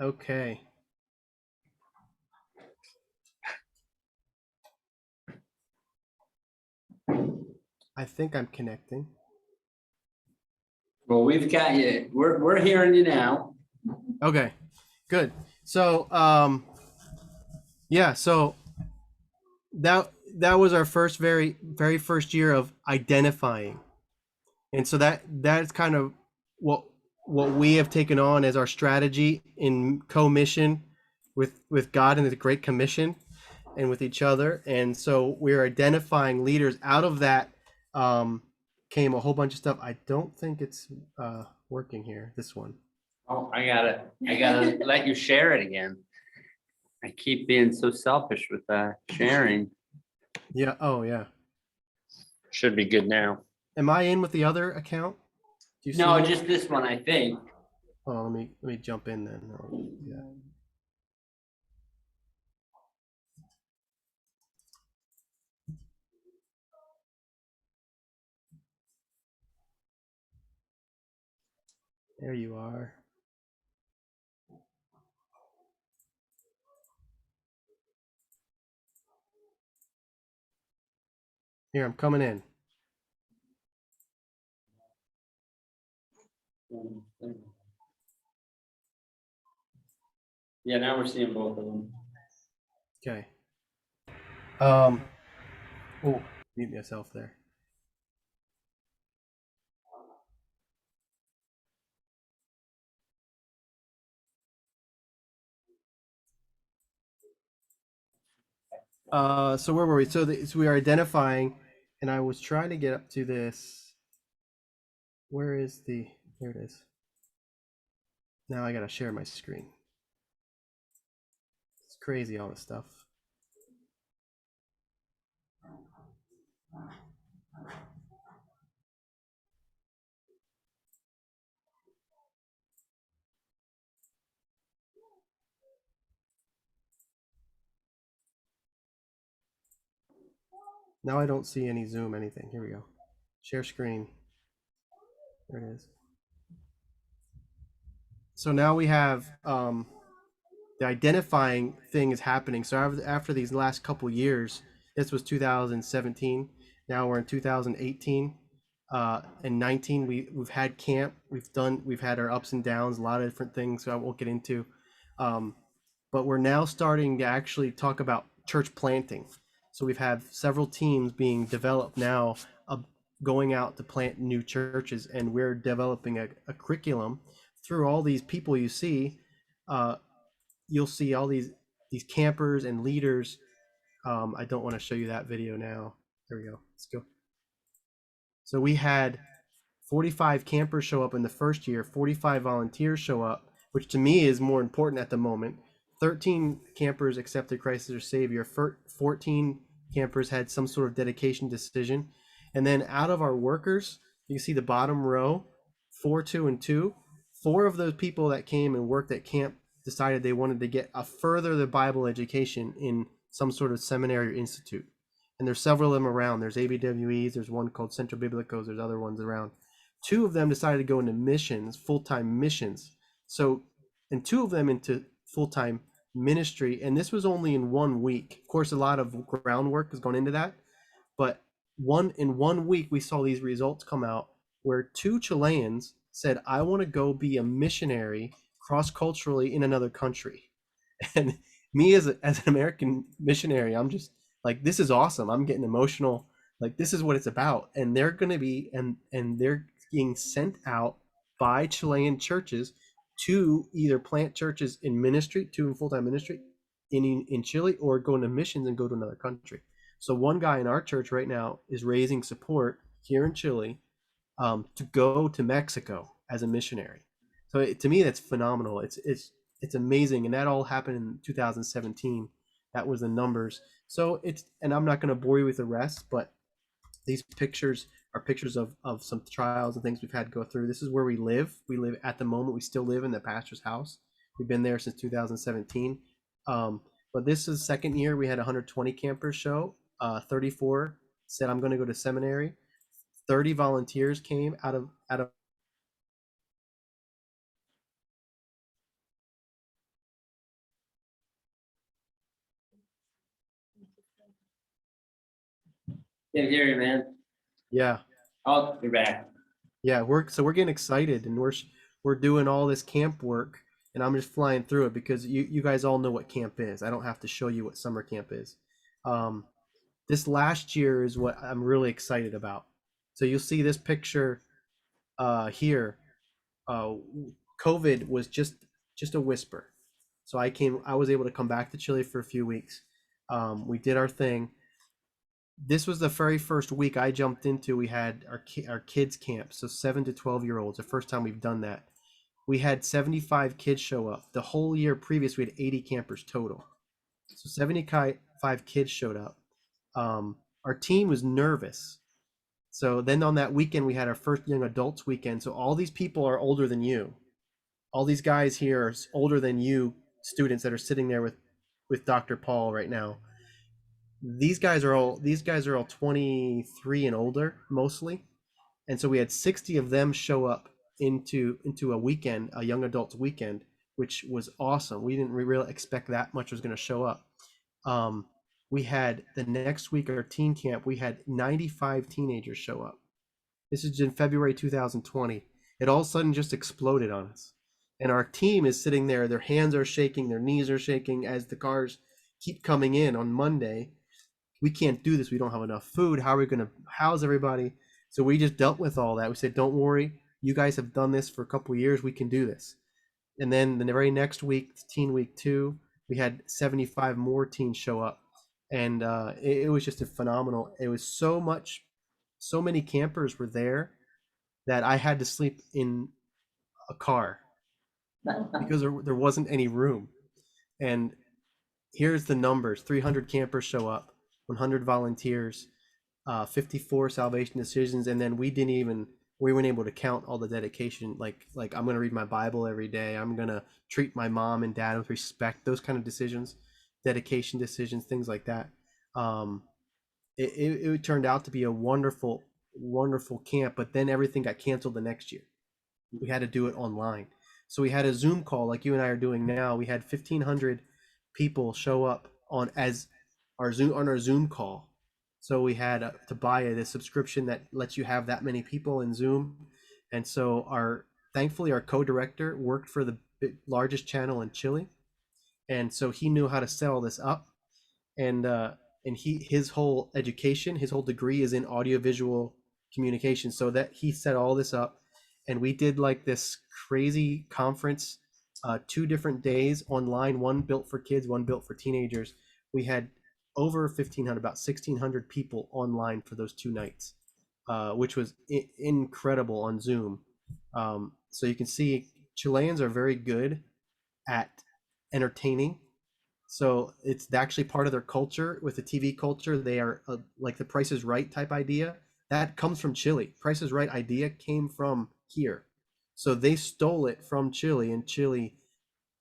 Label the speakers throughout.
Speaker 1: Okay. I think I'm connecting.
Speaker 2: Well, we've got you. We're hearing you now.
Speaker 1: Okay. Good. So, yeah, so that was our very first year of identifying. And so that's kind of what what we have taken on as our strategy in co-mission with God and the Great Commission and with each other. And so we're identifying leaders. Out of that came a whole bunch of stuff. I don't think it's working here. This one.
Speaker 2: Oh, I gotta let you share it again. I keep being so selfish with sharing.
Speaker 1: Yeah. Oh, yeah.
Speaker 2: Should be good now.
Speaker 1: Am I in with the other account? Do you see
Speaker 2: No,
Speaker 1: me?
Speaker 2: just this one, I think.
Speaker 1: Oh, let me jump in then. Yeah. There you are. Here, I'm coming in.
Speaker 2: Yeah, now we're seeing both of them.
Speaker 1: Okay. Um. Oh, mute myself there. So where were we? So we are identifying, and I was trying to get up to this. Where is the? There it is. Now I gotta share my screen. It's crazy, all this stuff. Now I don't see any Zoom anything. Here we go. Share screen. There it is. So now we have the identifying thing is happening. So after these last couple years, this was 2017. Now we're in 2018 and 19. We've had camp. We've had our ups and downs, a lot of different things. So I won't get into. Um, but we're now starting to actually talk about church planting. So we've had several teams being developed now, uh, going out to plant new churches, and we're developing a curriculum through all these people you see. Uh, you'll see all these campers and leaders. I don't want to show you that video now. There we go. Let's go. So we had 45 campers show up in the first year, 45 volunteers show up, which to me is more important at the moment. 13 campers accepted Christ as their Savior. 14 campers had some sort of dedication decision. And then out of our workers, you see the bottom row, 4, 2, and 2. 4 of those people that came and worked at camp decided they wanted to get a further the Bible education in some sort of seminary or institute. And there's several of them around. There's ABWEs, there's one called Central Biblicos, there's other ones around. 2 of them decided to go into missions, full-time missions. So, and 2 of them into full-time ministry. And this was only in 1 week. Of course, a lot of groundwork has gone into that. But in 1 week, we saw these results come out where 2 Chileans said, I want to go be a missionary cross-culturally in another country. And me as an American missionary, I'm just like, this is awesome. I'm getting emotional. Like, this is what it's about. And they're going to be, and they're being sent out by Chilean churches to either plant churches in ministry, to in full-time ministry in Chile, or go into missions and go to another country. So one guy in our church right now is raising support here in Chile to go to Mexico as a missionary. So to me, that's phenomenal. It's amazing, and that all happened in 2017. That was the numbers. So and I'm not going to bore you with the rest, but these pictures are pictures of some trials and things we've had to go through. This is where we live. We live at the moment. We still live in the pastor's house. We've been there since 2017. But this is second year. We had 120 campers show. 34 said, I'm going to go to seminary. 30 volunteers came out of
Speaker 2: Good to hear you, man.
Speaker 1: Yeah,
Speaker 2: Oh, you're back.
Speaker 1: yeah. We're getting excited, and we're doing all this camp work, and I'm just flying through it because you guys all know what camp is. I don't have to show you what summer camp is. Um, this last year is what I'm really excited about. So you'll see this picture here. Uh, COVID was just a whisper. So I was able to come back to Chile for a few weeks. We did our thing. This was the very first week I jumped into. We had our kids camp, so 7 to 12 year olds. The first time we've done that. We had 75 kids show up. The whole year previous, we had 80 campers total. So 75 kids showed up. Our team was nervous. So then on that weekend, we had our first young adults weekend. So all these people are older than you. All these guys here are older than you, students that are sitting there with Dr. Paul right now. These guys are all 23 and older mostly, and so we had 60 of them show up into a weekend, a young adults weekend, which was awesome. We didn't really expect that much was going to show up. Um, we had the next week our teen camp. We had 95 teenagers show up. This is in February 2020. It all of a sudden just exploded on us. And our team is sitting there, their hands are shaking, their knees are shaking as the cars keep coming in on Monday. We can't do this. We don't have enough food. How are we going to house everybody? So we just dealt with all that. We said, don't worry. You guys have done this for a couple of years. We can do this. And then the very next week, teen week 2, we had 75 more teens show up. And it was just a phenomenal. It was so many campers were there that I had to sleep in a car because there wasn't any room. And here's the numbers: 300 campers show up, 100 volunteers, 54 salvation decisions, and then we weren't able to count all the dedication. Like I'm gonna read my Bible every day. I'm gonna treat my mom and dad with respect. Those kind of decisions, dedication decisions, things like that. Um, it turned out to be a wonderful camp, but then everything got canceled the next year. We had to do it online. So we had a Zoom call like you and I are doing now. We had 1,500 people show up on our Zoom call. So we had to buy this subscription that lets you have that many people in Zoom. And so our thankfully our co-director worked for the largest channel in Chile, and so he knew how to set all this up. And his whole education, his whole degree is in audiovisual communication, so that he set all this up. And we did like this crazy conference, 2 different days online, one built for kids, one built for teenagers. We had over 1,500, about 1,600 people online for those 2 nights, which was incredible on Zoom. So you can see Chileans are very good at entertaining. So it's actually part of their culture. With the TV culture, they are like the Price is Right type idea that comes from Chile. Price is Right idea came from here, so they stole it from Chile, and Chile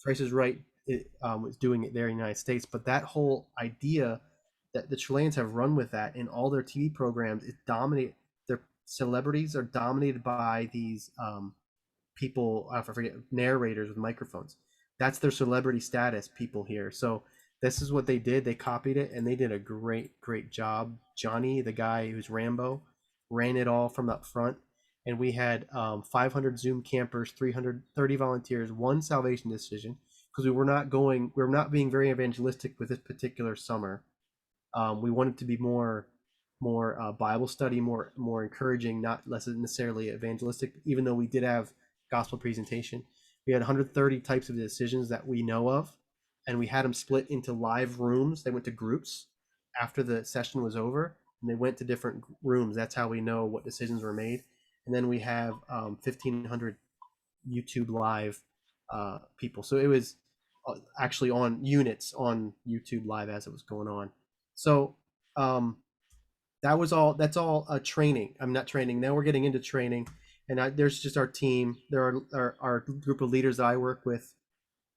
Speaker 1: Price is Right was doing it there in the United States. But that whole idea that the Chileans have run with that in all their TV programs, it dominate. Their celebrities are dominated by these people, I forget, narrators with microphones. That's their celebrity status people here. So this is what they did. They copied it, and they did a great job. Johnny, the guy who's Rambo, ran it all from up front. And we had 500 Zoom campers, 330 volunteers, one salvation decision, because we were not being very evangelistic with this particular summer. We wanted to be more Bible study, more encouraging, not less necessarily evangelistic. Even though we did have gospel presentation, we had 130 types of decisions that we know of, and we had them split into live rooms. They went to groups after the session was over, and they went to different rooms. That's how we know what decisions were made. And then we have 1,500 YouTube live people. So it was actually on units on YouTube live as it was going on. So um, that's all training. I'm not training. Now we're getting into training, and there's just our team. There are our group of leaders that I work with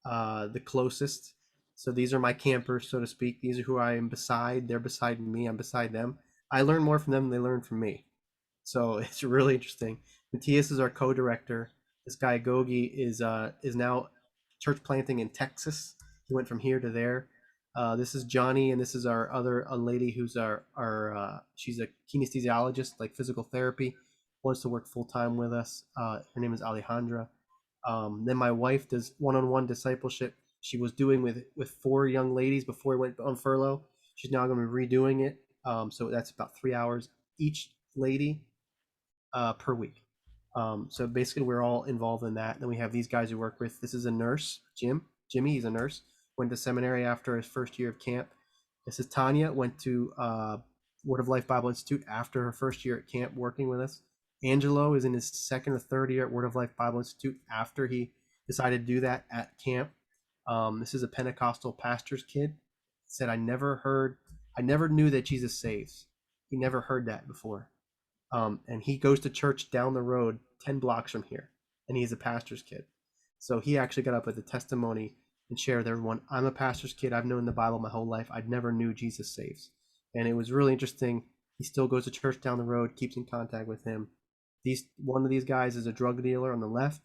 Speaker 1: the closest. So these are my campers, so to speak. These are who I am beside. They're beside me. I'm beside them. I learn more from them than they learn from me. So it's really interesting. Matthias is our co-director. This guy Gogi is now church planting in Texas. He went from here to there. This is Johnny, and this is our other a lady who's our she's a kinesiologist, like physical therapy, wants to work full time with us. Her name is Alejandra. Then my wife does one-on-one discipleship. She was doing with four young ladies before we went on furlough. She's now going to be redoing it. So that's about 3 hours each lady per week. So basically, we're all involved in that. Then we have these guys who work with. This is a nurse, Jimmy. He's a nurse. Went to seminary after his first year of camp. This is Tanya. Went to Word of Life Bible Institute after her first year at camp, working with us. Angelo is in his second or third year at Word of Life Bible Institute after he decided to do that at camp. This is a Pentecostal pastor's kid. Said, I never knew that Jesus saves. He never heard that before. And he goes to church down the road 10 blocks from here, and he's a pastor's kid. So he actually got up with a testimony and shared with everyone, I'm a pastor's kid. I've known the Bible my whole life. I never knew Jesus saves. And it was really interesting. He still goes to church down the road, keeps in contact with him. One of these guys is a drug dealer on the left,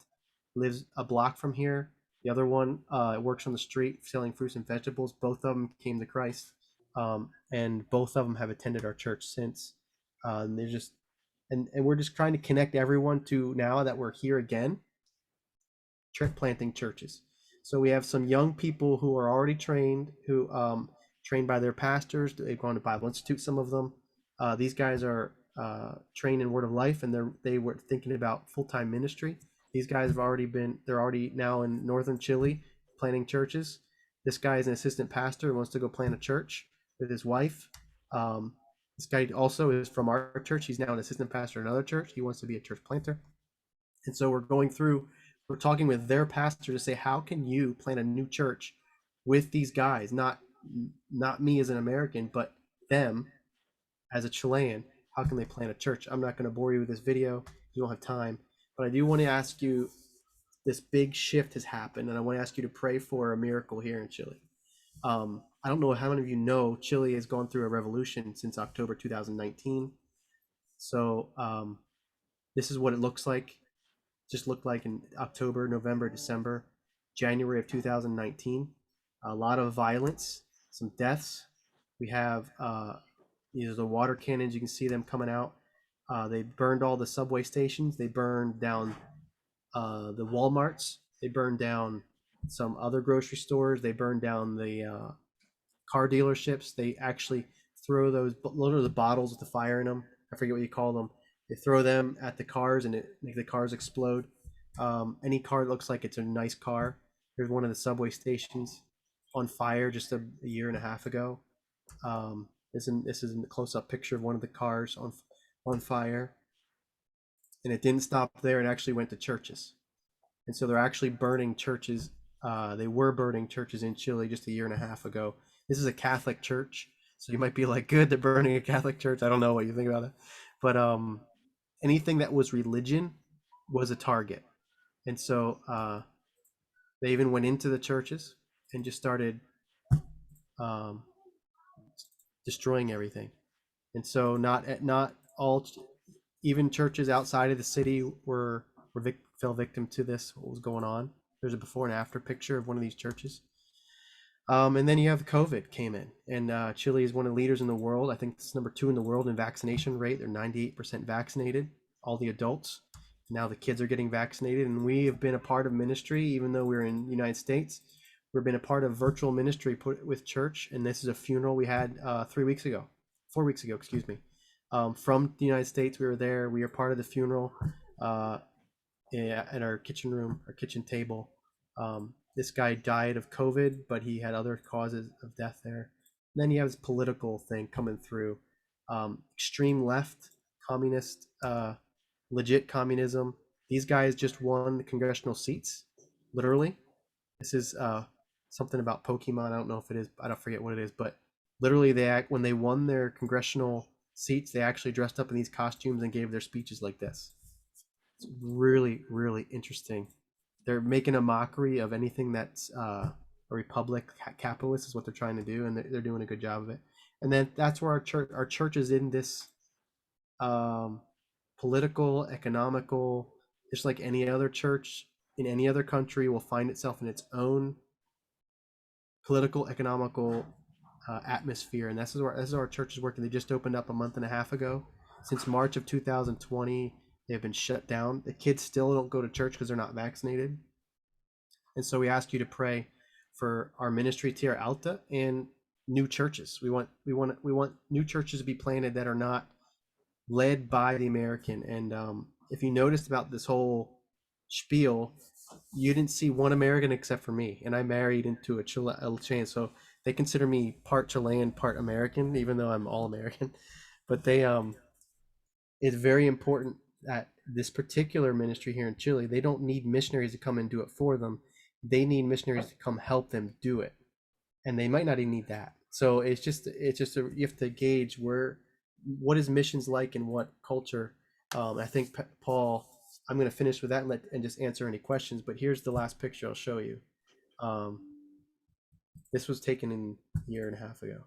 Speaker 1: lives a block from here. The other one works on the street selling fruits and vegetables. Both of them came to Christ, and both of them have attended our church since. And they're just and we're just trying to connect everyone to, now that we're here again, planting churches. So we have some young people who are already trained, who trained by their pastors. They've gone to Bible Institute, some of them. These guys are trained in Word of Life, and they were thinking about full-time ministry. These guys they're already now in northern Chile planting churches. This guy is an assistant pastor who wants to go plant a church with his wife. This guy also is from our church. He's now an assistant pastor in another church. He wants to be a church planter. And so we're talking with their pastor to say, how can you plant a new church with these guys? Not me as an American, but them as a Chilean. How can they plant a church? I'm not going to bore you with this video. You don't have time. But I do want to ask you, this big shift has happened, and I want to ask you to pray for a miracle here in Chile. I don't know how many of you know, Chile has gone through a revolution since October 2019. So this is what it looks like. Just looked like in October, November, December, January of 2019. A lot of violence, some deaths. We have these are the water cannons. You can see them coming out. They burned all the subway stations. They burned down the Walmarts. They burned down some other grocery stores. They burned down the car dealerships. They actually throw those the bottles with the fire in them. I forget what you call them. They throw them at the cars and it make the cars explode. Any car that looks like it's a nice car. There's one of the subway stations on fire just a year and a half ago. This is a close-up picture of one of the cars on fire, and it didn't stop there. It actually went to churches, and so they're actually burning churches. They were burning churches in Chile just a year and a half ago. This is a Catholic church, so you might be like, "Good, they're burning a Catholic church." I don't know what you think about it, but anything that was religion was a target, and so they even went into the churches and just started um, destroying everything. And so not all, even churches outside of the city fell victim to this. What was going on? There's a before and after picture of one of these churches. And then you have COVID came in, and Chile is one of the leaders in the world. I think it's number 2 in the world in vaccination rate. They're 98% vaccinated, all the adults. Now the kids are getting vaccinated, and we have been a part of ministry, even though we're in the United States. We've been a part of virtual ministry with church, and this is a funeral we had 4 weeks ago, excuse me. From the United States, we were there. We were part of the funeral at our kitchen room, our kitchen table. This guy died of COVID, but he had other causes of death there. And then you have this political thing coming through. Extreme left, communist, legit communism. These guys just won the congressional seats, literally. This is something about Pokemon. I don't know if it is. I don't forget what it is, but literally, when they won their congressional seats, they actually dressed up in these costumes and gave their speeches like this. It's really, really interesting. They're making a mockery of anything that's a republic, capitalist is what they're trying to do, and they're doing a good job of it. And then that's where our church is in this political, economical, just like any other church in any other country will find itself in its own political, economical atmosphere, and this is where our church is working. They just opened up a month and a half ago. Since March of 2020, they've been shut down. The kids still don't go to church because they're not vaccinated, and so we ask you to pray for our ministry, Tierra Alta, and new churches. We want new churches to be planted that are not led by the American. And if you noticed about this whole spiel, you didn't see one American except for me, and I married into a Chilean, so they consider me part Chilean, part American, even though I'm all American. But it's very important that this particular ministry here in Chile, they don't need missionaries to come and do it for them. They need missionaries to come help them do it, and they might not even need that. So you have to gauge what is missions like and what culture. I think Paul. I'm going to finish with that and just answer any questions. But here's the last picture I'll show you. Um, this was taken a year and a half ago.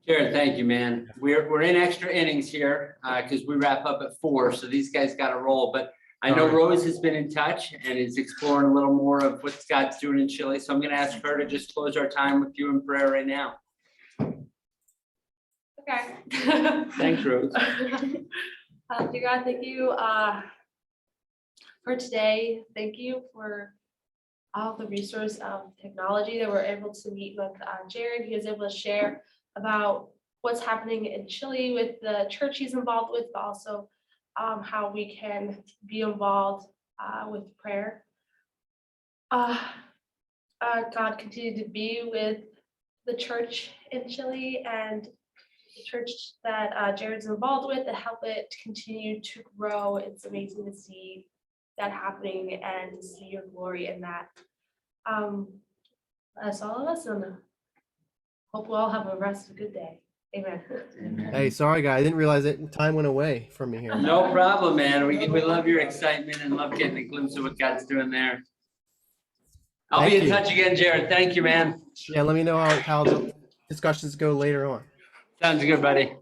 Speaker 2: Jared, thank you, man. We're in extra innings here because we wrap up at 4, so these guys got to roll. But I know Rose has been in touch and is exploring a little more of what God's doing in Chile. So I'm going to ask her to just close our time with you in prayer right now.
Speaker 3: Okay.
Speaker 2: Thanks, Rose.
Speaker 3: Dear God, thank you for today. Thank you for all the resource of technology that we're able to meet with Jared. He was able to share about what's happening in Chile with the church he's involved with, but also how we can be involved with prayer. God, continue to be with the church in Chile and the church that Jared's involved with, to help it continue to grow. It's amazing to see that happening and to see your glory in that. That's all of us, and hope we all have a rest of a good day. Amen.
Speaker 1: Hey, sorry, guy. I didn't realize that time went away from me here.
Speaker 2: No problem, man. We love your excitement and love getting a glimpse of what God's doing there. I'll be in touch again, Jared. Thank you, man.
Speaker 1: Yeah, let me know how the discussions go later on.
Speaker 2: Sounds good, buddy.